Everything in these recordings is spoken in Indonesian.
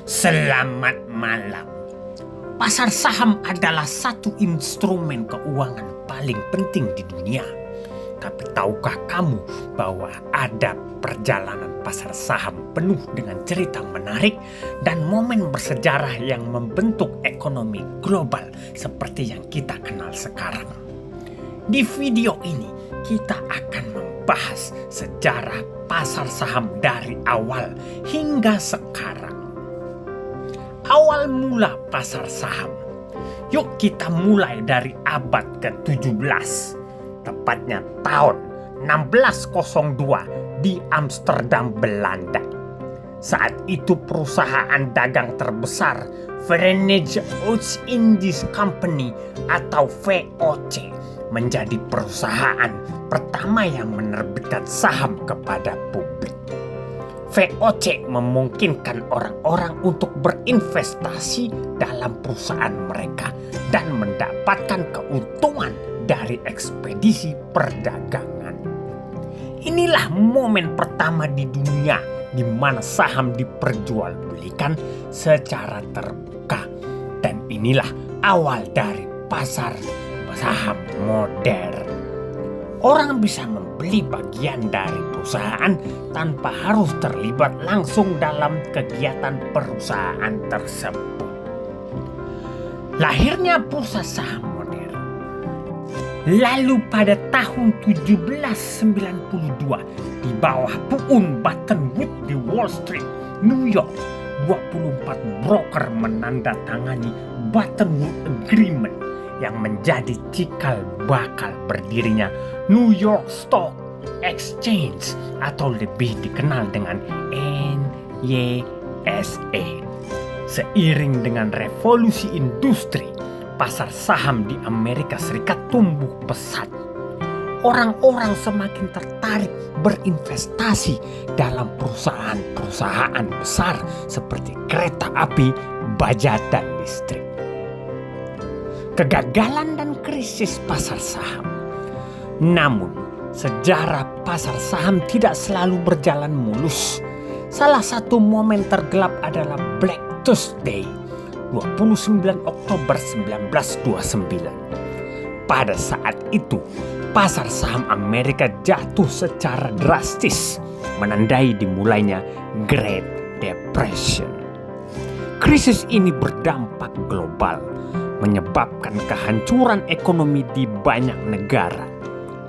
Selamat malam. Pasar saham adalah satu instrumen keuangan paling penting di dunia. Tapi tahukah kamu bahwa ada perjalanan pasar saham penuh dengan cerita menarik dan momen bersejarah yang membentuk ekonomi global seperti yang kita kenal sekarang? Di video ini kita akan membahas sejarah pasar saham dari awal hingga sekarang. Awal mula pasar saham. Yuk kita mulai dari abad ke-17. Tepatnya tahun 1602 di Amsterdam, Belanda. Saat itu perusahaan dagang terbesar Verenigde Oost-Indisch Company atau VOC menjadi perusahaan pertama yang menerbitkan saham kepada publik. VOC memungkinkan orang-orang untuk berinvestasi dalam perusahaan mereka dan mendapatkan keuntungan dari ekspedisi perdagangan. Inilah momen pertama di dunia di mana saham diperjualbelikan secara terbuka, dan inilah awal dari pasar saham modern. Orang bisa membeli bagian dari perusahaan tanpa harus terlibat langsung dalam kegiatan perusahaan tersebut. Lahirnya bursa saham modern. Lalu pada tahun 1792 di bawah Puun Buttonwood di Wall Street, New York, 24 broker menandatangani Buttonwood Agreement yang menjadi cikal bakal berdirinya New York Stock Exchange atau lebih dikenal dengan NYSE. Seiring dengan revolusi industri, pasar saham di Amerika Serikat tumbuh pesat. Orang-orang semakin tertarik berinvestasi dalam perusahaan-perusahaan besar seperti kereta api, baja, dan listrik. Kegagalan dan krisis pasar saham. Namun, sejarah pasar saham tidak selalu berjalan mulus. Salah satu momen tergelap adalah Black Tuesday, 29 Oktober 1929. Pada saat itu, pasar saham Amerika jatuh secara drastis, menandai dimulainya Great Depression. Krisis ini berdampak global, menyebabkan kehancuran ekonomi di banyak negara.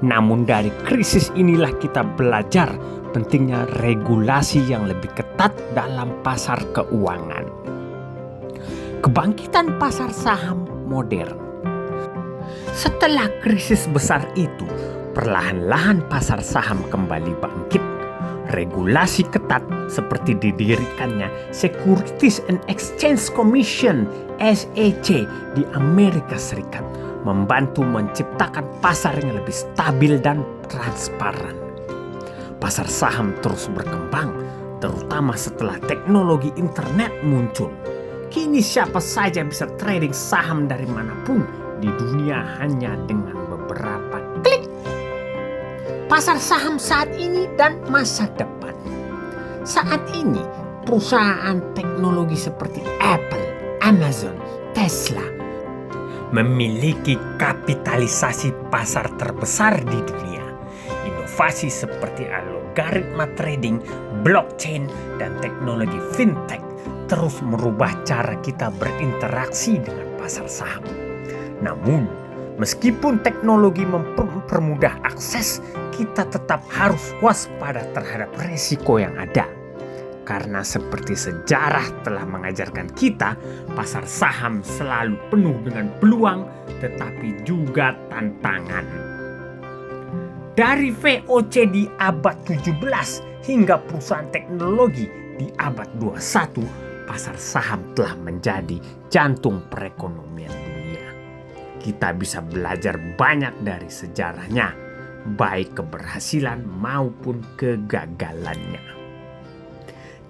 Namun dari krisis inilah kita belajar pentingnya regulasi yang lebih ketat dalam pasar keuangan. Kebangkitan pasar saham modern. Setelah krisis besar itu, perlahan-lahan pasar saham kembali bangkit. Regulasi ketat seperti didirikannya Securities and Exchange Commission (SEC) di Amerika Serikat membantu menciptakan pasar yang lebih stabil dan transparan. Pasar saham terus berkembang, terutama setelah teknologi internet muncul. Kini siapa saja bisa trading saham dari manapun di dunia hanya dengan beberapa klik. Pasar saham saat ini dan masa depan. Saat ini, perusahaan teknologi seperti Apple, Amazon, Tesla memiliki kapitalisasi pasar terbesar di dunia. Inovasi seperti algoritma trading, blockchain, dan teknologi fintech terus merubah cara kita berinteraksi dengan pasar saham. Namun, meskipun teknologi mempermudah akses, kita tetap harus waspada terhadap risiko yang ada. Karena seperti sejarah telah mengajarkan kita, pasar saham selalu penuh dengan peluang tetapi juga tantangan. Dari VOC di abad 17 hingga perusahaan teknologi di abad 21, pasar saham telah menjadi jantung perekonomian dunia. Kita bisa belajar banyak dari sejarahnya, baik keberhasilan maupun kegagalannya.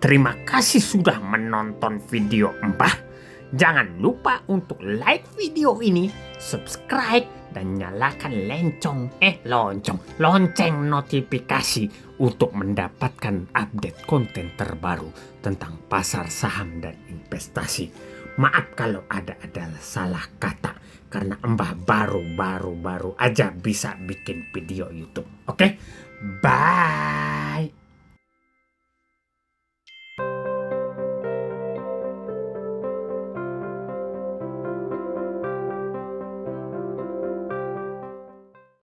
Terima kasih sudah menonton video Mbah. Jangan lupa untuk like video ini, subscribe, dan nyalakan lonceng notifikasi untuk mendapatkan update konten terbaru tentang pasar saham dan investasi. Maaf kalau ada salah kata, karena Mbah baru aja bisa bikin video YouTube. Oke? Bye.